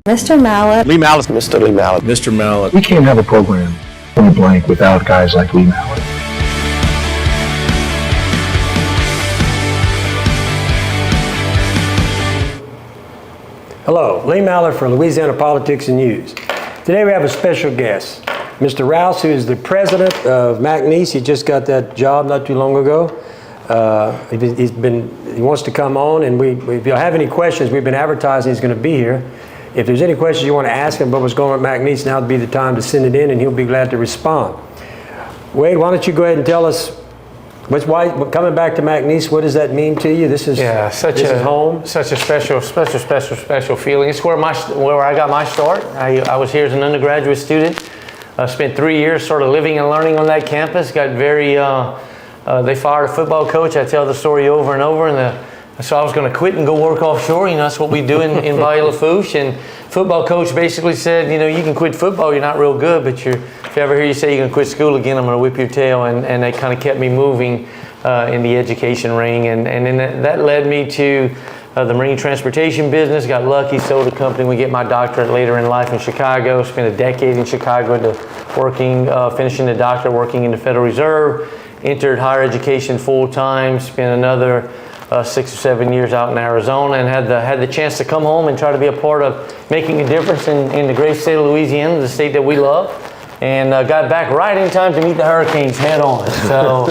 Mr. Mallett. Lee Mallett. Mr. Lee Mallett. Mr. Mallett. We can't have a program from the blank without guys like Lee Mallett. Hello, Lee Mallett for Louisiana Politics and News. Today we have a special guest, Mr. Rouse, who is the president of McNeese. He just got that job not too long ago. He wants to come on, and if you have any questions, we've been advertising he's going to be here. If there's any questions you want to ask him about what's going on at McNeese, now would be the time to send it in, and he'll be glad to respond. Wade, why don't you go ahead and tell us coming back to McNeese, what does that mean to you? This is home. Such a special feeling. It's where I got my start. I was here as an undergraduate student. Spent 3 years sort of living and learning on that campus. Got very. They fired a football coach. I tell the story over and over, so I was going to quit and go work offshore. That's what we do in Bayou Lafourche. And football coach basically said, you can quit football. You're not real good, but if you ever hear you say you're going to quit school again, I'm going to whip your tail. And they kind of kept me moving in the education ring. And then that led me to the marine transportation business. Got lucky, sold a company. We get my doctorate later in life in Chicago. Spent a decade in Chicago finishing the doctorate, working in the Federal Reserve. Entered higher education full time. Spent another 6 or 7 years out in Arizona, and had the chance to come home and try to be a part of making a difference in the great state of Louisiana, the state that we love, and got back right in time to meet the hurricanes head on. So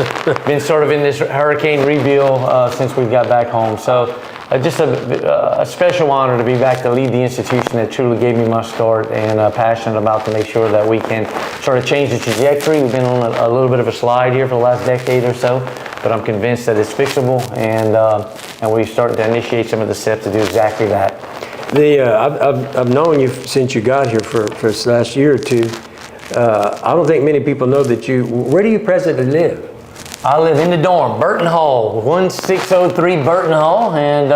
been sort of in this hurricane rebuild since we got back home. So just a special honor to be back to lead the institution that truly gave me my start, and passionate about to make sure that we can sort of change the trajectory. We've been on a little bit of a slide here for the last decade or so, but I'm convinced that it's fixable, and we're starting to initiate some of the steps to do exactly that. I've known you since you got here for the last year or two. I don't think many people know that where do you presently live? I live in the dorm, Burton Hall, 1603 Burton Hall, and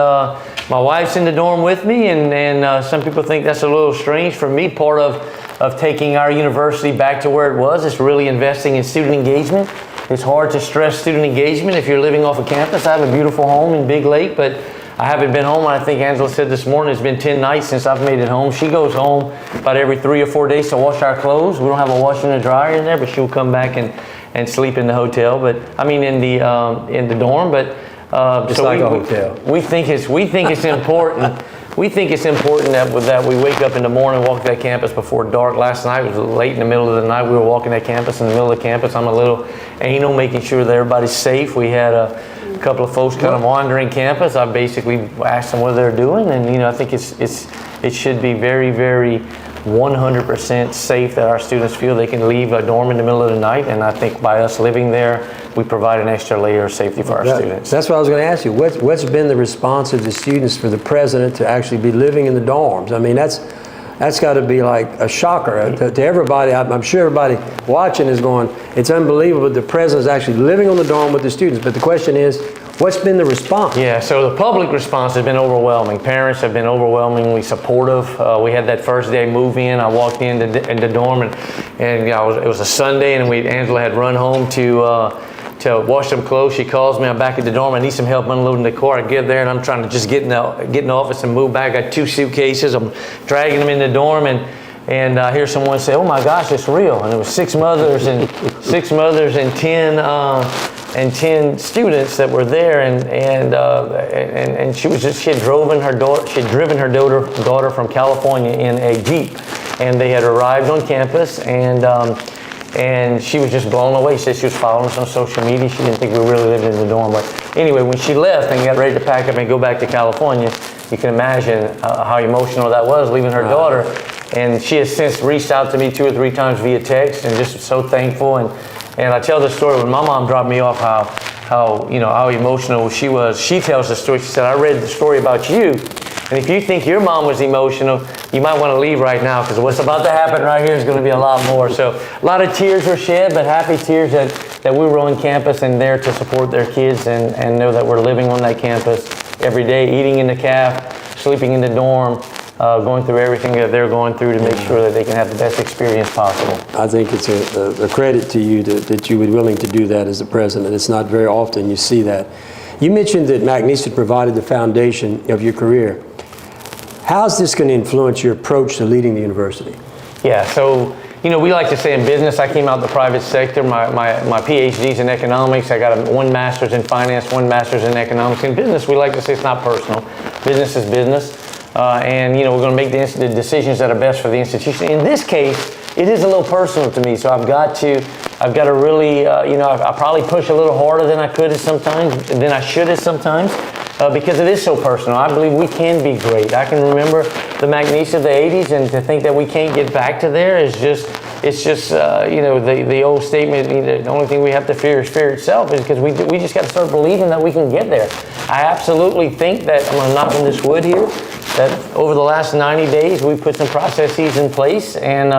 my wife's in the dorm with me, and some people think that's a little strange. For me, part of taking our university back to where it was is really investing in student engagement. It's hard to stress student engagement if you're living off a campus. I have a beautiful home in Big Lake, but I haven't been home. I think Angela said this morning it's been 10 nights since I've made it home. She goes home about every 3 or 4 days to wash our clothes. We don't have a washer and a dryer in there, but she'll come back and sleep in the hotel. But I mean in the dorm. But just like a hotel. We think it's important. We think it's important that we wake up in the morning, walk that campus before dark. Last night, it was late in the middle of the night. We were walking that campus in the middle of the campus. I'm a little anal, making sure that everybody's safe. We had a couple of folks kind of wandering campus. I basically asked them what they're doing, and I think it should be very, very 100% safe that our students feel they can leave a dorm in the middle of the night. And I think by us living there, we provide an extra layer of safety for our students. That's what I was going to ask you. What's been the response of the students for the president to actually be living in the dorms? I mean, that's got to be like a shocker to everybody. I'm sure everybody watching is going, it's unbelievable the president's actually living on the dorm with the students. But the question is, what's been the response? Yeah, so the public response has been overwhelming. Parents have been overwhelmingly supportive. We had that first day move in. I walked in the dorm, and it was a Sunday, and Angela had run home to wash some clothes. She calls me. I'm back at the dorm. I need some help unloading the car. I get there, and I'm trying to just get in the office and move back. I got 2 suitcases. I'm dragging them in the dorm, and I hear someone say, "Oh my gosh, it's real!" And it was 6 mothers and 10 students that were there, and she had driven her daughter from California in a Jeep, and they had arrived on campus, and she was just blown away. She said she was following us on social media. She didn't think we really lived in the dorm. But anyway, when she left and got ready to pack up and go back to California, you can imagine how emotional that was, leaving her daughter. And she has since reached out to me 2 or 3 times via text, and just so thankful. And I tell the story when my mom dropped me off, how emotional she was. She tells the story. She said, "I read the story about you, and if you think your mom was emotional, you might want to leave right now, because what's about to happen right here is going to be a lot more." So a lot of tears were shed, but happy tears that we were on campus and there to support their kids and know that we're living on that campus every day, eating in the caf, sleeping in the dorm, going through everything that they're going through to make sure that they can have the best experience possible. I think it's a credit to you that you were willing to do that as the president. It's not very often you see that. You mentioned that McNeese had provided the foundation of your career. How's this going to influence your approach to leading the university? Yeah, so, you know, we like to say in business, I came out the private sector. My PhD's in economics. I got one master's in finance, one master's in economics. In business, we like to say it's not personal. Business is business. And, you know, we're going to make the decisions that are best for the institution. In this case, it is a little personal to me. So I've got to really, you know, I probably push a little harder than I could at sometimes, than I should at sometimes. Because it is so personal. I believe we can be great. I can remember the McNeese of the 80s, and to think that we can't get back to there is just, it's just, you know, the old statement, you know, the only thing we have to fear is fear itself, is because we just got to start believing that we can get there. I absolutely think that, I'm going to knock on this wood here, that over the last 90 days, we've put some processes in place and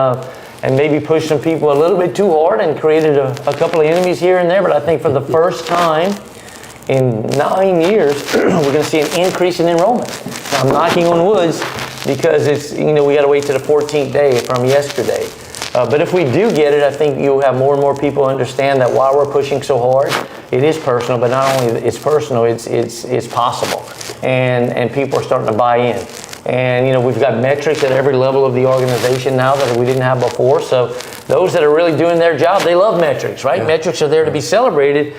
maybe pushed some people a little bit too hard and created a couple of enemies here and there, but I think for the first time, in 9 years, we're going to see an increase in enrollment. Now, I'm knocking on woods because it's, you know, we got to wait to the 14th day from yesterday. But if we do get it, I think you'll have more and more people understand that while we're pushing so hard, it is personal, but not only it's personal, it's possible. And people are starting to buy in. And, you know, we've got metrics at every level of the organization now that we didn't have before. So those that are really doing their job, they love metrics, right? Yeah. Metrics are there to be celebrated.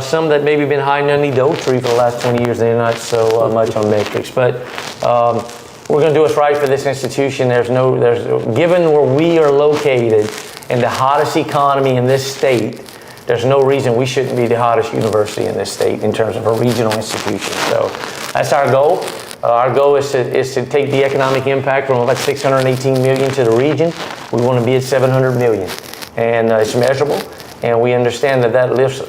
Some that maybe been hiding underneath the oak tree for the last 20 years, they're not so much on metrics. But we're going to do what's right for this institution. Given where we are located in the hottest economy in this state, there's no reason we shouldn't be the hottest university in this state in terms of a regional institution. So that's our goal. Our goal is to take the economic impact from about 618 million to the region. We want to be at 700 million, and it's measurable. And we understand that lifts,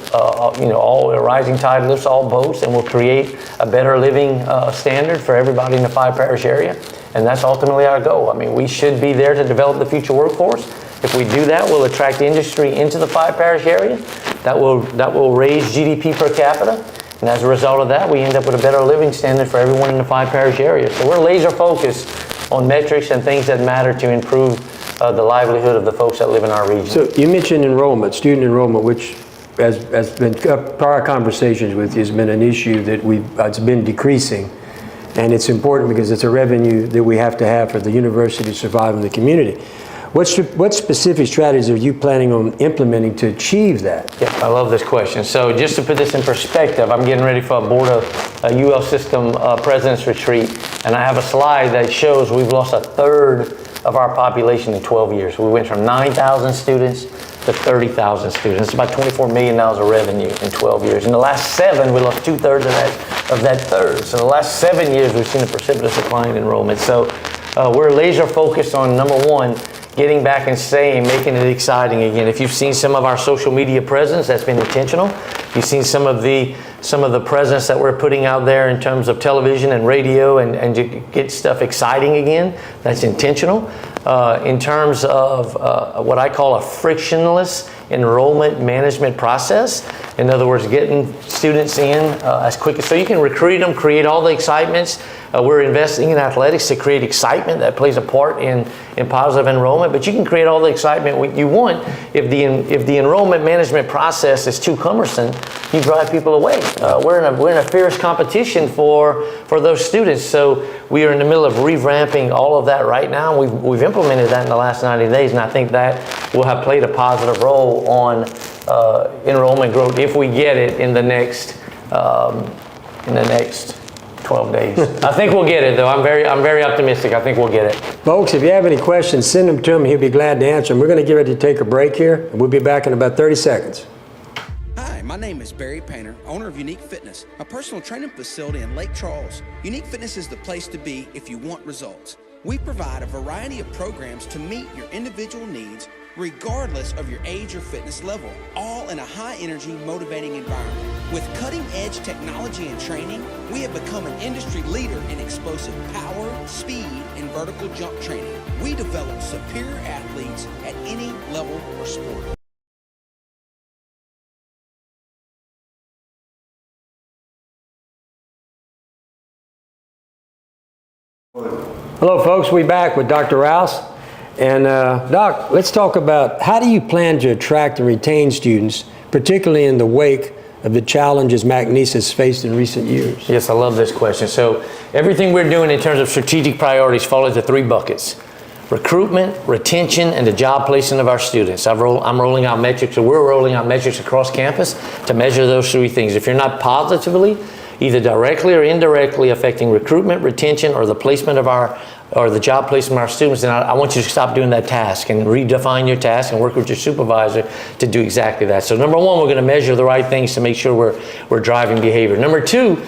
you know, all a rising tide lifts all boats, and will create a better living standard for everybody in the 5-parish area. And that's ultimately our goal. I mean, we should be there to develop the future workforce. If we do that, we'll attract industry into the 5-parish area. That will raise GDP per capita. And as a result of that, we end up with a better living standard for everyone in the 5-parish area. So we're laser focused on metrics and things that matter to improve the livelihood of the folks that live in our region. So you mentioned enrollment, student enrollment, which has been prior conversations with you has been an issue that it's been decreasing, and it's important because it's a revenue that we have to have for the university to survive in the community. What specific strategies are you planning on implementing to achieve that? Yeah, I love this question. So just to put this in perspective, I'm getting ready for a board of UL system president's retreat, and I have a slide that shows we've lost a third of our population in 12 years. We went from 9,000 students to 30,000 students. It's about $24 million of revenue in 12 years. In the last 7, we lost 2/3 of that third. So the last 7 years, we've seen a precipitous decline in enrollment. So we're laser focused on, number one, getting back and making it exciting again. If you've seen some of our social media presence, that's been intentional. You've seen some of the presence that we're putting out there in terms of television and radio and to get stuff exciting again, that's intentional. In terms of what I call a frictionless enrollment management process. In other words, getting students in as quick as, so you can recruit them, create all the excitements. We're investing in athletics to create excitement that plays a part in positive enrollment, but you can create all the excitement you want. If the enrollment management process is too cumbersome, you drive people away. We're in a fierce competition for those students. So we are in the middle of revamping all of that right now. We've implemented that in the last 90 days, and I think that will have played a positive role on enrollment growth if we get it in the next 12 days. I think we'll get it, though. I'm very optimistic. I think we'll get it. Folks, if you have any questions, send them to him. He'll be glad to answer them. We're going to get ready to take a break here, and we'll be back in about 30 seconds. Hi, my name is Barry Painter, owner of Unique Fitness, a personal training facility in Lake Charles. Unique Fitness is the place to be if you want results. We provide a variety of programs to meet your individual needs, regardless of your age or fitness level, all in a high-energy, motivating environment. With cutting-edge technology and training, we have become an industry leader in explosive power, speed, and vertical jump training. We develop superior athletes at any level or sport. Hello, folks. We're back with Dr. Rouse. And Doc, let's talk about how do you plan to attract and retain students, particularly in the wake of the challenges McNeese has faced in recent years? Yes, I love this question. So everything we're doing in terms of strategic priorities fall into 3 buckets: recruitment, retention, and the job placement of our students. I'm rolling out metrics, or we're rolling out metrics across campus to measure those 3 things. If you're not positively, either directly or indirectly affecting recruitment, retention, or the placement of or the job placement of our students, then I want you to stop doing that task and redefine your task and work with your supervisor to do exactly that. So number 1, we're going to measure the right things to make sure we're driving behavior. Number 2,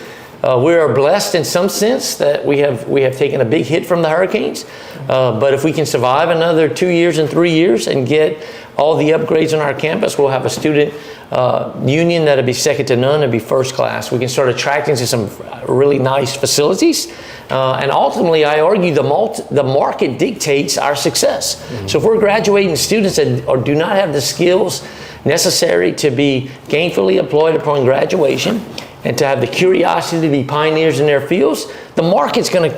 we are blessed in some sense that we have taken a big hit from the hurricanes, but if we can survive another 2 years and 3 years and get all the upgrades on our campus, we'll have a student union that'll be second to none and be first class. We can start attracting to some really nice facilities, and ultimately I argue the market dictates our success. Mm-hmm. So if we're graduating students that do not have the skills necessary to be gainfully employed upon graduation, and to have the curiosity to be pioneers in their fields, the market's going to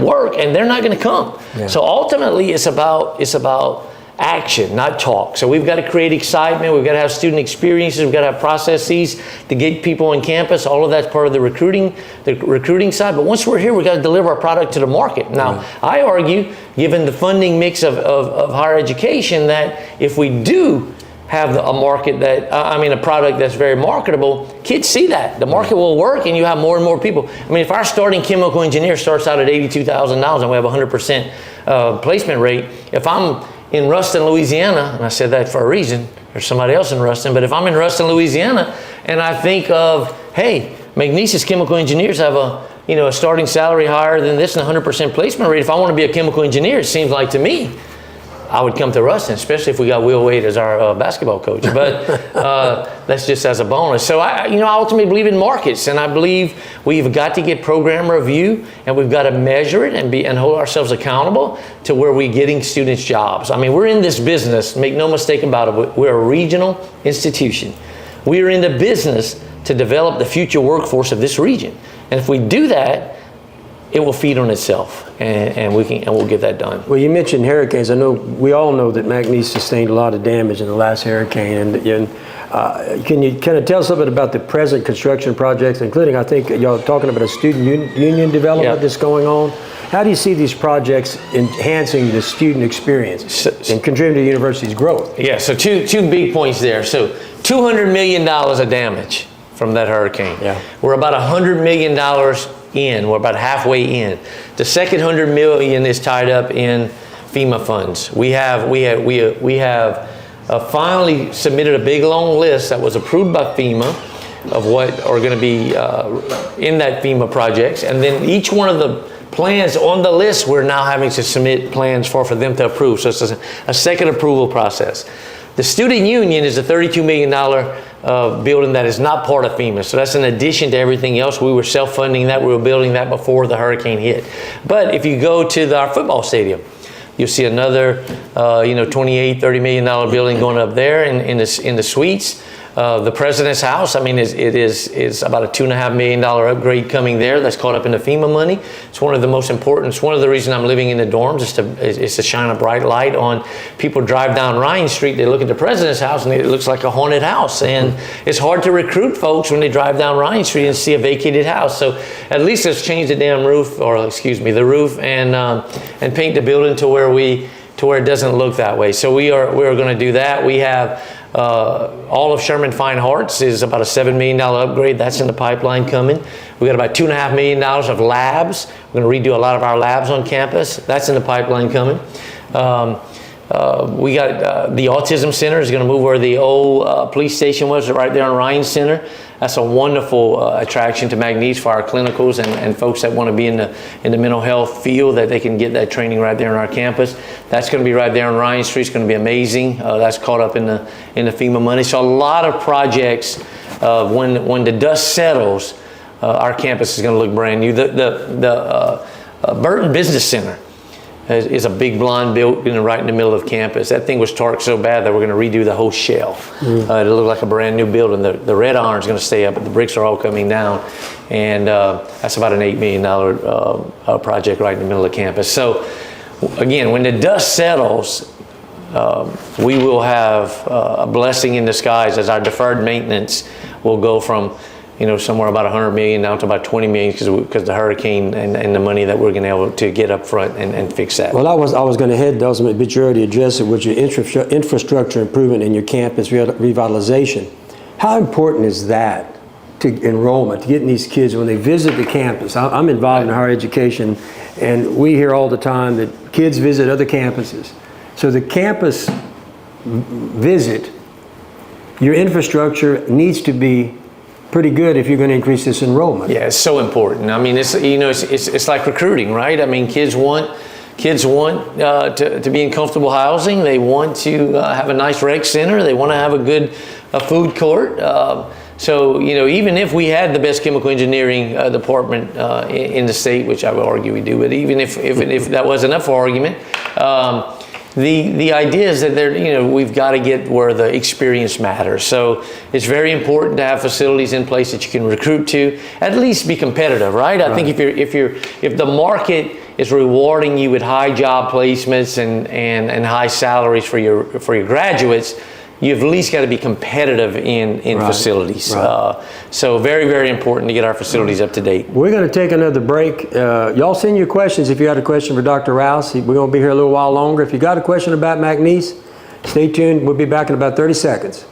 work and they're not going to come. Yeah. So ultimately it's about action, not talk. So we've got to create excitement, we've got to have student experiences, we've got to have processes to get people on campus. All of that's part of the recruiting side. But once we're here, we've got to deliver our product to the market. Now, I argue, given the funding mix of higher education, that if we do have a market that, a product that's very marketable, kids see that. The market will work and you have more and more people. I mean, if our starting chemical engineer starts out at $82,000 and we have a 100% placement rate, if I'm in Ruston, Louisiana, and I said that for a reason, there's somebody else in Ruston, but if I'm in Ruston, Louisiana, and I think of, hey, McNeese's chemical engineers have a starting salary higher than this and 100% placement rate. If I want to be a chemical engineer, it seems like to me, I would come to Ruston, especially if we got Will Wade as our basketball coach. But that's just as a bonus. So I ultimately believe in markets, and I believe we've got to get program review, and we've got to measure it and hold ourselves accountable to where we're getting students jobs. I mean, we're in this business. Make no mistake about it. We're a regional institution. We are in the business to develop the future workforce of this region, and if we do that, it will feed on itself, and we'll get that done. Well, you mentioned hurricanes. I know we all know that McNeese sustained a lot of damage in the last hurricane. And can you kind of tell us a little bit about the present construction projects, including, I think y'all talking about a student union development that's going on? How do you see these projects enhancing the student experience and contributing to the university's growth? Yeah. So two big points there. So $200 million of damage from that hurricane. Yeah. We're about $100 million in. We're about halfway in. The second $100 million is tied up in FEMA funds. We have finally submitted a big long list that was approved by FEMA of what are going to be in that FEMA projects, and then each one of the plans on the list we're now having to submit plans for them to approve. So it's a second approval process. The student union is a $32 million building that is not part of FEMA. So that's in addition to everything else. We were self-funding that. We were building that before the hurricane hit. But if you go to our football stadium, you'll see another, $28, $30 million building going up there in the suites. The president's house, it is about a $2.5 million upgrade coming there. That's caught up in the FEMA money. It's one of the most important. It's one of the reasons I'm living in the dorms is to shine a bright light on people. Drive down Ryan Street, they look at the president's house and it looks like a haunted house. And it's hard to recruit folks when they drive down Ryan Street and see a vacated house. So at least let's change the damn roof, the roof, and paint the building to where it doesn't look that way. So we are going to do that. We have all of Sherman Fine Arts is about a $7 million upgrade. That's in the pipeline coming. We got about $2.5 million of labs. We're going to redo a lot of our labs on campus. That's in the pipeline coming. We got the Autism Center is going to move where the old police station was, right there on Ryan Center. That's a wonderful attraction to McNeese for our clinicals and folks that want to be in the mental health field, that they can get that training right there on our campus. That's going to be right there on Ryan Street. It's going to be amazing. That's caught up in the FEMA money. So a lot of projects. When the dust settles, our campus is going to look brand new. The Burton Business Center is a big blonde building right in the middle of campus. That thing was torqued so bad that we're going to redo the whole shell. It'll look like a brand new building. The red iron is going to stay up, but the bricks are all coming down. And that's about an $8 million project right in the middle of campus. So again, when the dust settles, we will have a blessing in disguise as our deferred maintenance we'll go from somewhere about 100 million down to about 20 million because the hurricane and the money that we're going to be able to get up front and fix that. Well, I was going to head those, but you already addressed it with your infrastructure improvement and your campus revitalization. How important is that to enrollment, to getting these kids when they visit the campus? I'm involved in higher education, and we hear all the time that kids visit other campuses. So the campus visit, your infrastructure needs to be pretty good if you're going to increase this enrollment. Yeah, it's so important. I mean, it's like recruiting, right? I mean, kids want to be in comfortable housing. They want to have a nice rec center. They want to have a good food court. So even if we had the best chemical engineering department in the state, which I would argue we do, but even if that wasn't up for argument, the idea is that we've got to get where the experience matters. So it's very important to have facilities in place that you can recruit to, at least be competitive, right? I think if the market is rewarding you with high job placements and high salaries for your graduates, you've at least got to be competitive in facilities. Right. So very, very important to get our facilities up to date. We're going to take another break. Y'all send your questions if you had a question for Dr. Rouse. We're going to be here a little while longer. If you got a question about McNeese, stay tuned. We'll be back in about 30 seconds.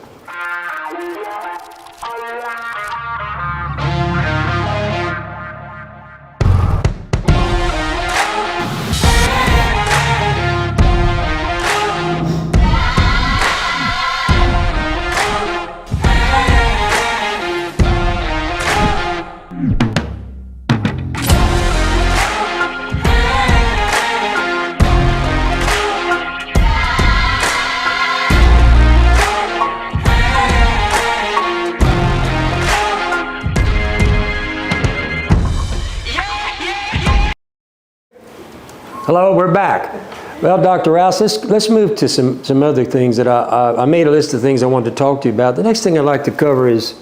Hello, we're back. Well, Dr. Rouse, let's move to some other things that I made a list of things I wanted to talk to you about. The next thing I'd like to cover is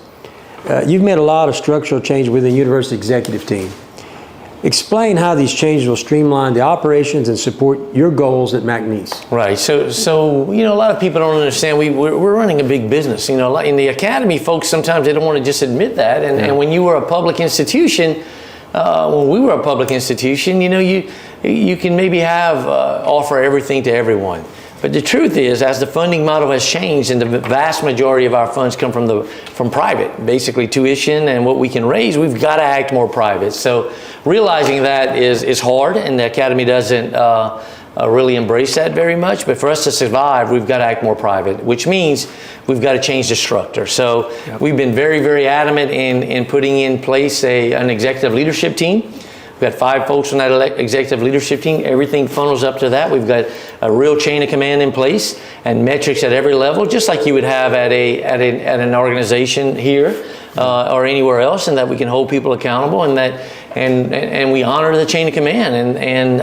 you've made a lot of structural change within the university executive team. Explain how these changes will streamline the operations and support your goals at McNeese. Right. So a lot of people don't understand we're running a big business. In the academy, folks sometimes they don't want to just admit that. And when you were a public institution, when we were a public institution, you can maybe offer everything to everyone. But the truth is, as the funding model has changed and the vast majority of our funds come from private, basically tuition and what we can raise, we've got to act more private. So realizing that is hard, and the academy doesn't really embrace that very much. But for us to survive, we've got to act more private, which means we've got to change the structure. So we've been very, very adamant in putting in place an executive leadership team. We've got 5 folks on that executive leadership team. Everything funnels up to that. We've got a real chain of command in place and metrics at every level, just like you would have at an organization here or anywhere else, and that we can hold people accountable, and we honor the chain of command. And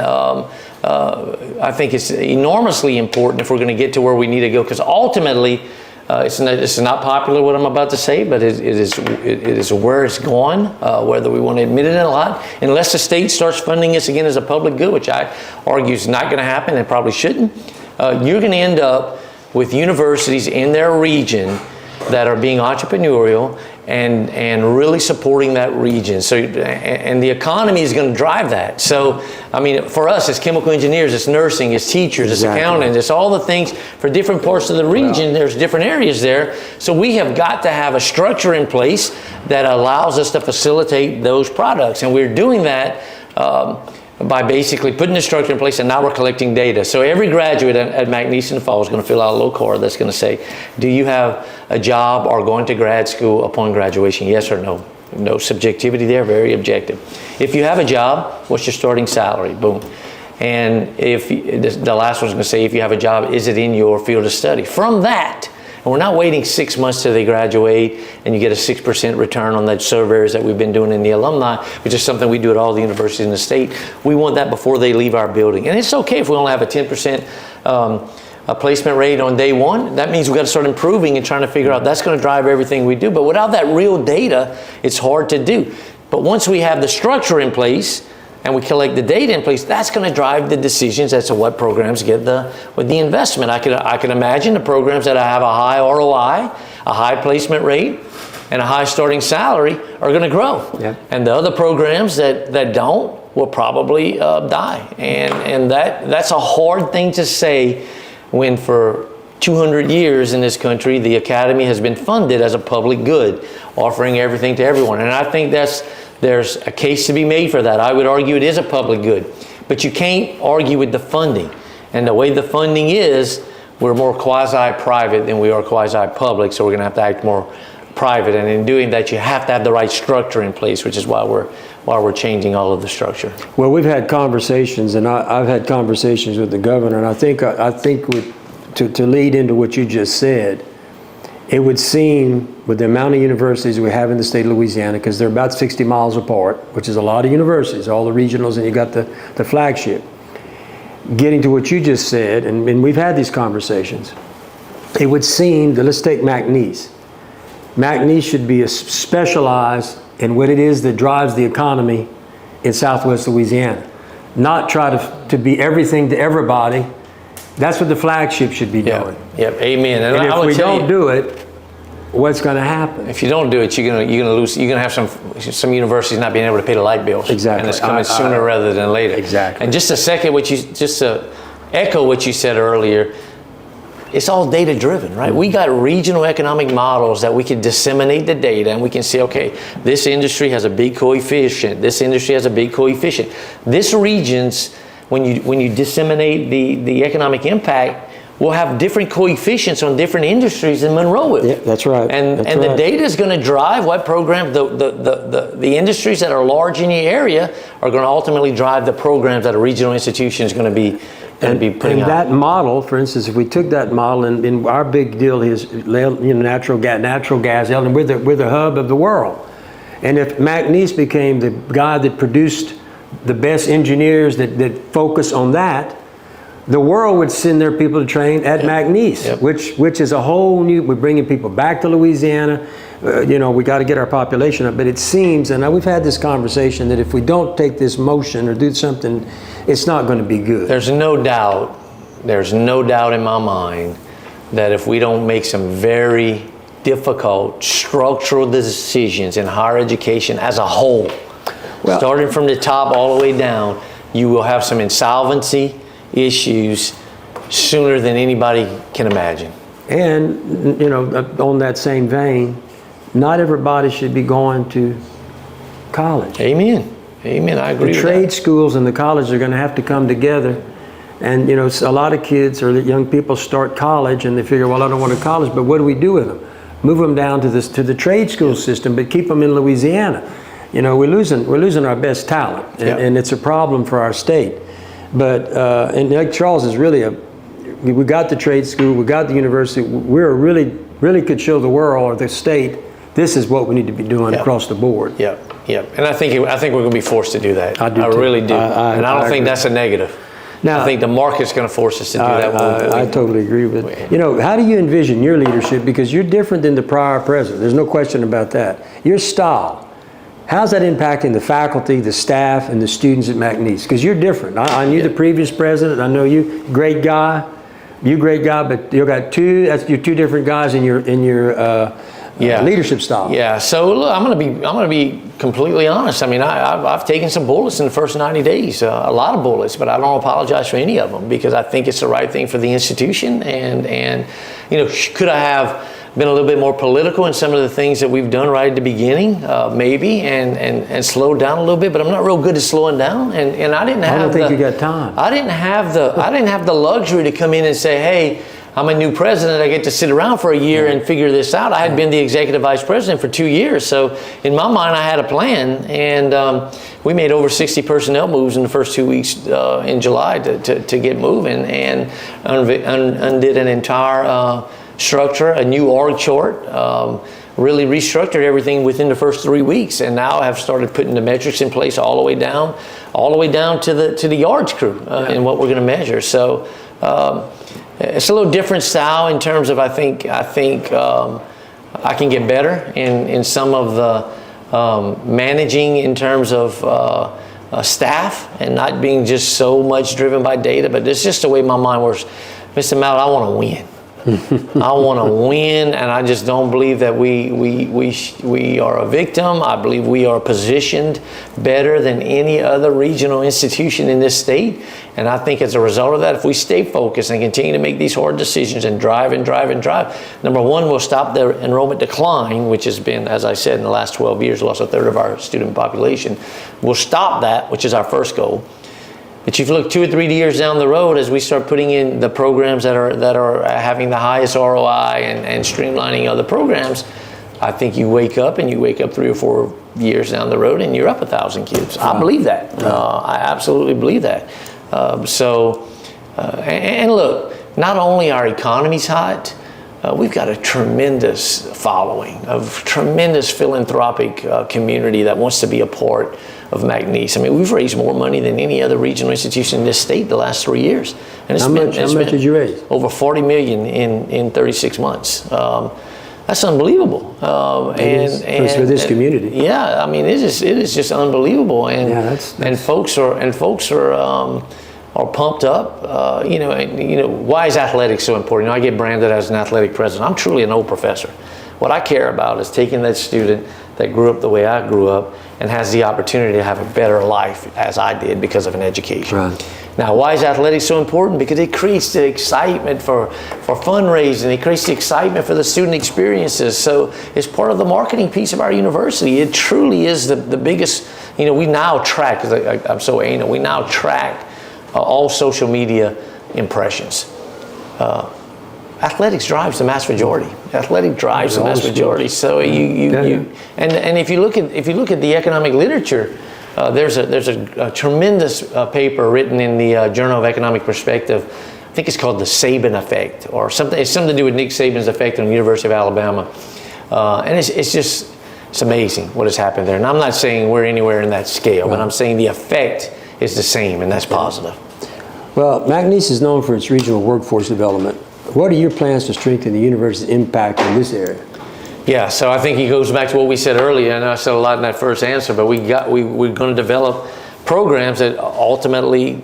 I think it's enormously important if we're going to get to where we need to go, because ultimately, it's not popular what I'm about to say, but it is where it's gone, whether we want to admit it or not. Unless the state starts funding us again as a public good, which I argue is not going to happen and probably shouldn't, you're going to end up with universities in their region that are being entrepreneurial and really supporting that region. So, and the economy is going to drive that. So, I mean, for us, it's chemical engineers, it's nursing, it's teachers, it's accountants, it's all the things for different parts of the region. There's different areas there. So we have got to have a structure in place that allows us to facilitate those products. And we're doing that by basically putting the structure in place, and now we're collecting data. So every graduate at McNeese in the fall is going to fill out a little card that's going to say, do you have a job or going to grad school upon graduation? Yes or no? No subjectivity there, very objective. If you have a job, what's your starting salary? Boom. And if the last one's going to say, if you have a job, is it in your field of study? From that, and we're not waiting 6 months till they graduate and you get a 6% return on that surveys that we've been doing in the alumni, which is something we do at all the universities in the state. We want that before they leave our building. And it's okay if we only have a 10% placement rate on day one. That means we've got to start improving and trying to figure out that's going to drive everything we do. But without that real data, it's hard to do. But once we have the structure in place and we collect the data in place, that's going to drive the decisions as to what programs get the investment. I could imagine the programs that have a high ROI, a high placement rate, and a high starting salary are going to grow. Yeah. And the other programs that don't will probably die. And that's a hard thing to say when for 200 years in this country, the academy has been funded as a public good, offering everything to everyone. And I think there's a case to be made for that. I would argue it is a public good, but you can't argue with the funding. And the way the funding is, we're more quasi-private than we are quasi-public, so we're gonna have to act more private. And in doing that, you have to have the right structure in place, which is why we're changing all of the structure. Well, we've had conversations, and I've had conversations with the governor, and I think to lead into what you just said, it would seem with the amount of universities we have in the state of Louisiana, because they're about 60 miles apart, which is a lot of universities, all the regionals, and you got the flagship. Getting to what you just said, and we've had these conversations, it would seem that, let's take McNeese. McNeese should be specialized in what it is that drives the economy in Southwest Louisiana. Not try to be everything to everybody. That's what the flagship should be doing. Yep, amen. And if we don't do it, what's going to happen? If you don't do it, you're gonna lose. You're gonna have some universities not being able to pay the light bills. Exactly. And it's coming sooner rather than later. Exactly. And just to echo what you said earlier, it's all data driven, right? We got regional economic models that we can disseminate the data, and we can say, okay, this industry has a big coefficient. This industry has a big coefficient. This region's, when you disseminate the economic impact, will have different coefficients on different industries than Monroe will. Yeah, that's right. And the data is going to drive what programs, the industries that are large in the area are going to ultimately drive the programs that a regional institution is going to be putting out. And that model, for instance, if we took that model, and our big deal is natural gas, and we're the hub of the world. And if McNeese became the guy that produced the best engineers that focus on that, the world would send their people to train at McNeese, which is a whole new, we're bringing people back to Louisiana. We got to get our population up, but it seems, and we've had this conversation, that if we don't take this motion or do something, it's not going to be good. There's no doubt in my mind that if we don't make some very difficult structural decisions in higher education as a whole, starting from the top all the way down, you will have some insolvency issues sooner than anybody can imagine. And, on that same vein, not everybody should be going to college. Amen. Amen. I agree with that. The trade schools and the colleges are going to have to come together. And, a lot of kids or young people start college and they figure, well, I don't want to college, but what do we do with them? Move them down to the trade school system, but keep them in Louisiana. We're losing our best talent, and it's a problem for our state. But and Lake Charles is really we got the trade school, we got the university. We're really could show the world or the state, this is what we need to be doing across the board. Yep. And I think we're going to be forced to do that. I do. I really do. And I don't think agree. that's a negative. Now, I think the market's going to force us to do that. I totally agree with it. How do you envision your leadership? Because you're different than the prior president. There's no question about that. Your style. How's that impacting the faculty, the staff, and the students at McNeese? Because you're different. I knew the previous president. I know you, great guy. You great guy, but you got you're two different guys in your leadership style. Yeah. So look, I'm gonna be completely honest. I mean, I've taken some bullets in the first 90 days, a lot of bullets, but I don't apologize for any of them because I think it's the right thing for the institution. And could I have been a little bit more political in some of the things that we've done right at the beginning, maybe, and slowed down a little bit, but I'm not real good at slowing down, and I didn't have. I don't think you got time. I didn't have the luxury to come in and say, hey, I'm a new president. I get to sit around for a year and figure this out. I had been the executive vice president for 2 years, so in my mind, I had a plan, and we made over 60 personnel moves in the first 2 weeks in July to get moving, and undid an entire structure, a new org chart, really restructured everything within the first 3 weeks, and now have started putting the metrics in place all the way down to the yards crew and what we're going to measure. So it's a little different style in terms of I think I can get better in some of the managing in terms of staff and not being just so much driven by data, but it's just the way my mind works. Mr. Mallett, I want to win. I want to win, and I just don't believe that we are a victim. I believe we are positioned better than any other regional institution in this state. And I think as a result of that, if we stay focused and continue to make these hard decisions and drive, number one, we'll stop the enrollment decline, which has been, as I said, in the last 12 years, lost a third of our student population. We'll stop that, which is our first goal. But if you look 2 or 3 years down the road, as we start putting in the programs that are having the highest ROI and streamlining other programs, I think you wake up 3 or 4 years down the road and you're up 1,000 kids. I believe that. I absolutely believe that. And look, not only our economy's hot, we've got a tremendous following, a tremendous philanthropic community that wants to be a part of McNeese. I mean, we've raised more money than any other regional institution in this state the last 3 years. And how much did you raise? Over $40 million in 36 months. That's unbelievable. It's for this community. Yeah, I mean, it is just unbelievable. And and folks are pumped up. Why is athletics so important? I get branded as an athletic president. I'm truly an old professor. What I care about is taking that student that grew up the way I grew up and has the opportunity to have a better life as I did because of an education. Right. Now, why is athletics so important? Because it creates the excitement for fundraising. It creates the excitement for the student experiences. So it's part of the marketing piece of our university. It truly is the biggest, we now track, because I'm so anal, we now track all social media impressions. Athletics drives the mass majority. Athletic drives the mass majority. So and if you look at the economic literature, there's a tremendous paper written in the Journal of Economic Perspective. I think it's called the Saban effect, or something. It's something to do with Nick Saban's effect on the University of Alabama, and it's amazing what has happened there. And I'm not saying we're anywhere in that scale, but I'm saying the effect is the same, and that's positive. Well, McNeese is known for its regional workforce development. What are your plans to strengthen the university's impact in this area? Yeah, so I think it goes back to what we said earlier, and I said a lot in that first answer, but we're going to develop programs that ultimately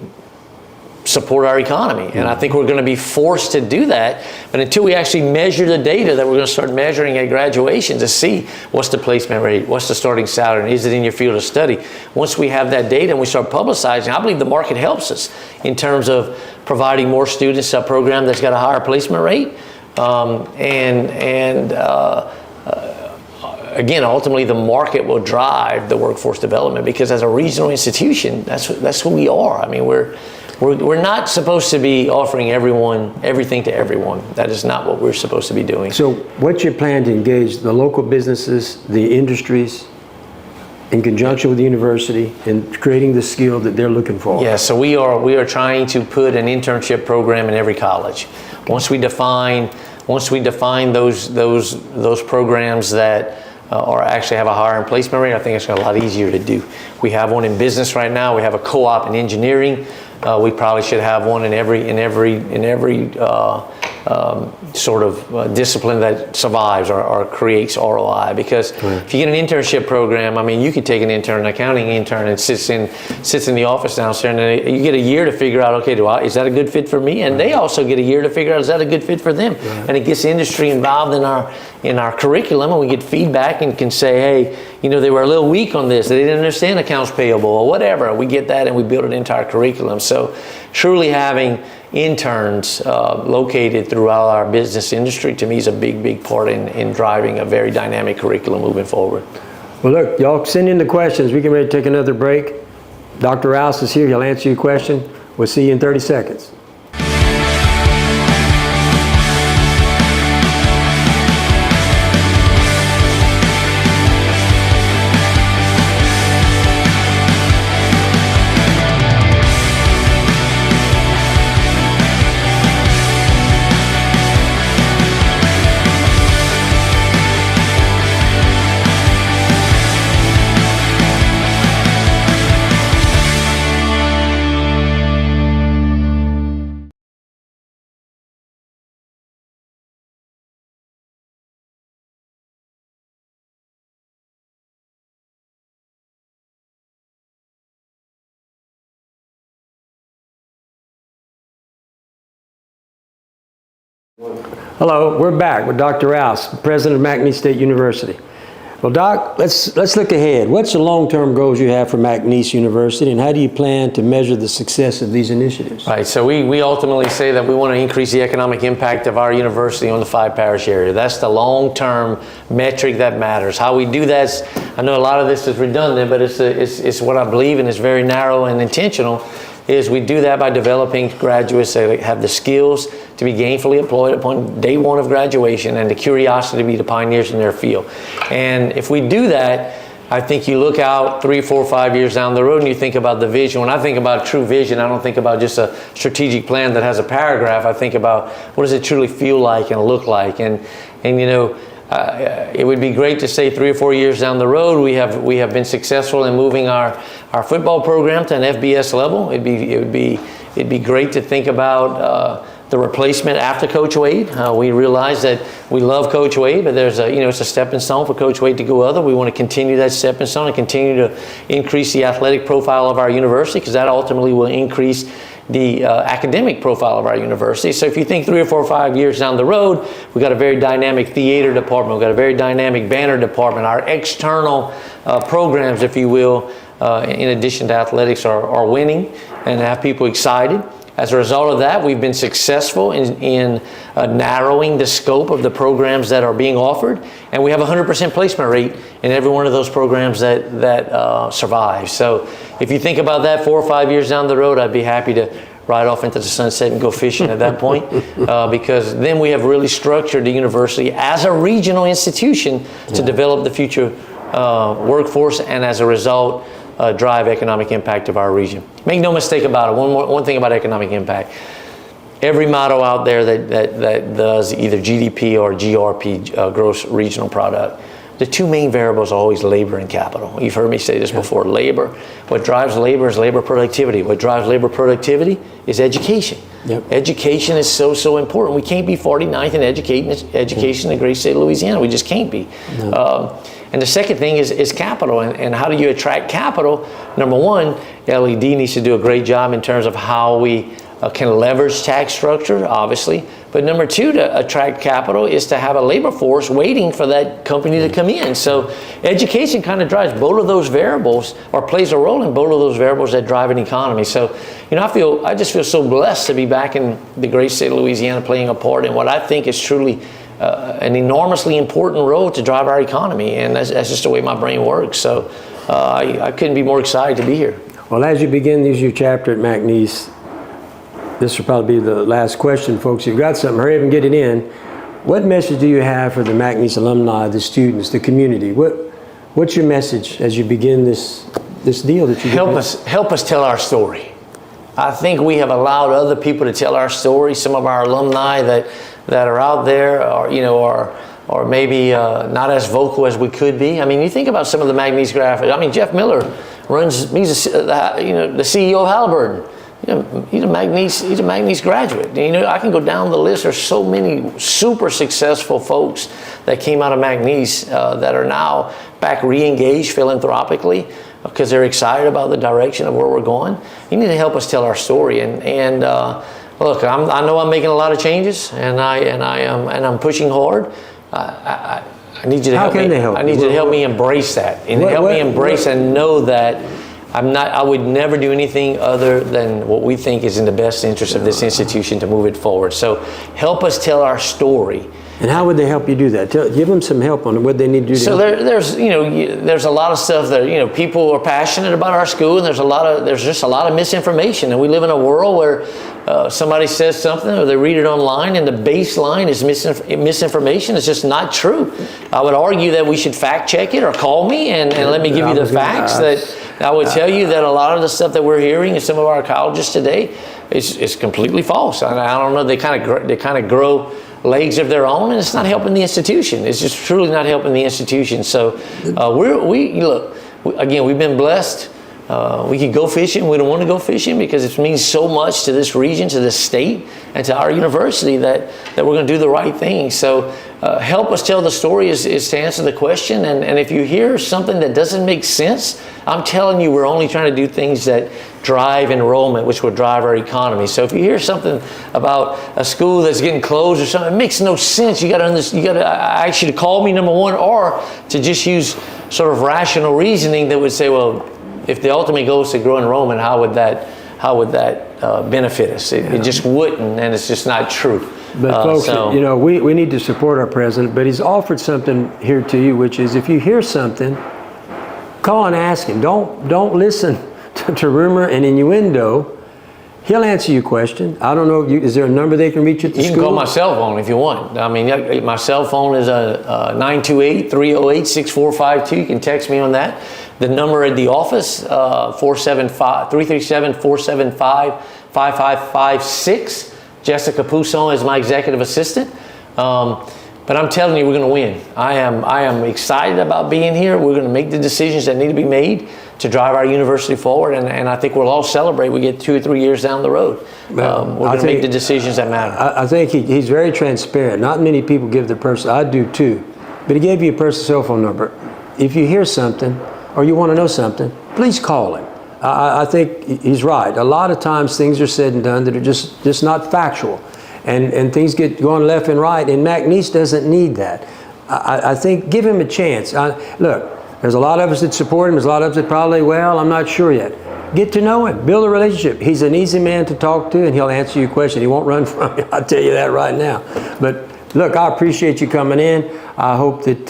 support our economy. And I think we're going to be forced to do that. But until we actually measure the data that we're going to start measuring at graduation to see what's the placement rate, what's the starting salary, and is it in your field of study? Once we have that data and we start publicizing, I believe the market helps us in terms of providing more students a program that's got a higher placement rate. Again, ultimately the market will drive the workforce development, because as a regional institution, that's who we are. I mean, we're not supposed to be offering everything to everyone. That is not what we're supposed to be doing. So what's your plan to engage the local businesses, the industries, in conjunction with the university in creating the skill that they're looking for? Yeah, so we are trying to put an internship program in every college. Once we define those programs that or actually have a higher placement rate, I think it's a lot easier to do. We have one in business right now. We have a co-op in engineering. We probably should have one in every sort of discipline that survives or creates ROI. Because if you get an internship program, I mean, you could take an intern, an accounting intern, and sits in the office downstairs, and you get a year to figure out, okay, is that a good fit for me? And they also get a year to figure out, is that a good fit for them? And it gets the industry involved in our curriculum, and we get feedback and can say, hey, they were a little weak on this. They didn't understand accounts payable or whatever. We get that and we build it into our curriculum. So truly having interns located throughout our business industry, to me, is a big, big part in driving a very dynamic curriculum moving forward. Well, look, y'all send in the questions. We can ready to take another break. Dr. Rouse is here. He'll answer your question. We'll see you in 30 seconds. Hello, we're back with Dr. Rouse, president of McNeese State University. Well, Doc, let's look ahead. What's the long-term goals you have for McNeese University, and how do you plan to measure the success of these initiatives? Right, so we ultimately say that we want to increase the economic impact of our university on the 5-parish area. That's the long-term metric that matters. How we do that, I know a lot of this is redundant, but it's what I believe, and it's very narrow and intentional, is we do that by developing graduates that have the skills to be gainfully employed upon day one of graduation and the curiosity to be the pioneers in their field. And if we do that, I think you look out 3, 4, 5 years down the road and you think about the vision. When I think about true vision, I don't think about just a strategic plan that has a paragraph. I think about what does it truly feel like and look like. And you know, it would be great to say 3 or 4 years down the road we have been successful in moving our football program to an FBS level. It'd be great to think about the replacement after Coach Wade. We realize that we love Coach Wade, but there's it's a stepping stone for Coach Wade to go other. We want to continue that stepping stone and continue to increase the athletic profile of our university, because that ultimately will increase the academic profile of our university. So if you think 3 or 4 or 5 years down the road, we've got a very dynamic theater department, we've got a very dynamic banner department, our external programs, if you will, in addition to athletics are winning and have people excited. As a result of that, we've been successful in narrowing the scope of the programs that are being offered, and we have a 100% placement rate in every one of those programs that survive. So if you think about that 4 or 5 years down the road, I'd be happy to ride off into the sunset and go fishing at that point, because then we have really structured the university as a regional institution to develop the future workforce, and as a result, drive economic impact of our region. Make no mistake about it. One thing about economic impact. Every model out there that does either GDP or GRP, gross regional product, the two main variables are always labor and capital. You've heard me say this before. Labor. What drives labor is labor productivity. What drives labor productivity is education. Yep. Education is so important. We can't be 49th in education in the great state of Louisiana. We just can't be. No. And the second thing is capital, and how do you attract capital? Number one, LED needs to do a great job in terms of how we can leverage tax structure, obviously. But number two, to attract capital is to have a labor force waiting for that company to come in. So education kind of drives both of those variables, or plays a role in both of those variables that drive an economy. So, I just feel so blessed to be back in the great state of Louisiana, playing a part in what I think is truly an enormously important role to drive our economy, and that's just the way my brain works. So I couldn't be more excited to be here. Well, as you begin this new chapter at McNeese, this will probably be the last question, folks. You've got something, hurry up and get it in. What message do you have for the McNeese alumni, the students, the community? What's your message as you begin this deal that you help us tell our story? I think we have allowed other people to tell our story. Some of our alumni that are out there or maybe not as vocal as we could be. I mean, you think about some of the McNeese graphics. I mean, Jeff Miller he's the CEO of Halliburton. He's a McNeese graduate. I can go down the list. There's so many super successful folks that came out of McNeese that are now back re-engaged philanthropically because they're excited about the direction of where we're going. You need to help us tell our story. And look, I know I'm making a lot of changes, and I'm pushing hard. I need you to help me. I need you to help me embrace that, and help me embrace and know that I would never do anything other than what we think is in the best interest of this institution to move it forward. So help us tell our story. And how would they help you do that? Give them some help on what they need to do. So there's a lot of stuff that people are passionate about our school, and there's just a lot of misinformation, and we live in a world where somebody says something or they read it online, and the baseline is misinformation. It's just not true. I would argue that we should fact check it, or call me and let me give you the facts. That I would tell you that a lot of the stuff that we're hearing in some of our colleges today is completely false. I don't know. They kind of grow legs of their own, and it's not helping the institution. It's just truly not helping the institution. So we've been blessed. We could go fishing. We don't want to go fishing because it means so much to this region, to this state, and to our university that we're going to do the right thing. So help us tell the story is to answer the question. And if you hear something that doesn't make sense, I'm telling you, we're only trying to do things that drive enrollment, which will drive our economy. So if you hear something about a school that's getting closed or something, it makes no sense. You got to actually call me, number one, or to just use sort of rational reasoning that would say, well, if the ultimate goal is to grow enrollment, how would that benefit us? It just wouldn't, and it's just not true. But folks, you know, we need to support our president, but he's offered something here to you, which is if you hear something, call and ask him. Don't listen to rumor and innuendo. He'll answer your question. I don't know, is there a number they can reach at the school? You can call my cell phone if you want. I mean, my cell phone is 928-308-6452. You can text me on that. The number at the office, 337-475-5556. Jessica Pousson is my executive assistant. But I'm telling you, we're going to win. I am excited about being here. We're going to make the decisions that need to be made to drive our university forward, and I think we'll all celebrate. We get 2 or 3 years down the road. We're going to make the decisions that matter. I think he's very transparent. Not many people give their personal. I do too, but he gave you a personal cell phone number. If you hear something or you want to know something, please call him. I think he's right. A lot of times things are said and done that are just not factual, and things get going left and right. And McNeese doesn't need that. I think give him a chance. Look. There's a lot of us that support him. There's a lot of us that probably, well, I'm not sure yet. Get to know him. Build a relationship. He's an easy man to talk to, and he'll answer your question. He won't run from you. I'll tell you that right now. But look, I appreciate you coming in. I hope that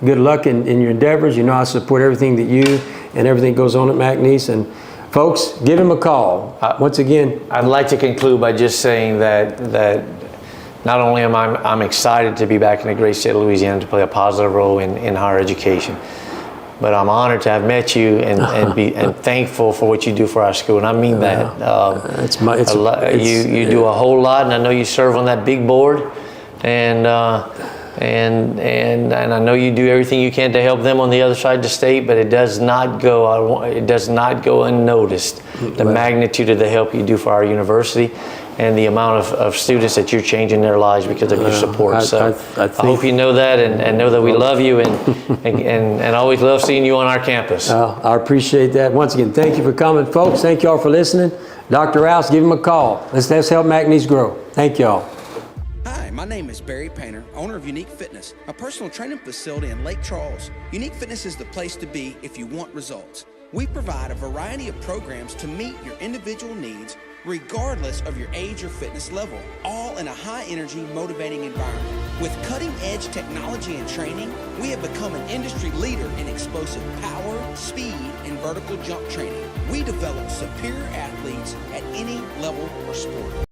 good luck in your endeavors. You know I support everything that you and everything goes on at McNeese. And folks, give him a call. Once again, I'd like to conclude by just saying that not only am I'm excited to be back in the great state of Louisiana to play a positive role in higher education, but I'm honored to have met you and thankful for what you do for our school, and I mean that. You do a whole lot, and I know you serve on that big board, and I know you do everything you can to help them on the other side of the state. But it does not go unnoticed. The magnitude of the help you do for our university, and the amount of students that you're changing their lives because of your support. I hope you know that, and know that we love you, and always love seeing you on our campus. I appreciate that. Once again, thank you for coming. Folks, thank you all for listening. Dr. Rouse, give him a call. Let's help McNeese grow. Thank you all. Hi, my name is Barry Painter, owner of Unique Fitness, a personal training facility in Lake Charles. Unique Fitness is the place to be if you want results. We provide a variety of programs to meet your individual needs regardless of your age or fitness level, all in a high-energy, motivating environment. With cutting-edge technology and training, we have become an industry leader in explosive power, speed, and vertical jump training. We develop superior athletes at any level or sport.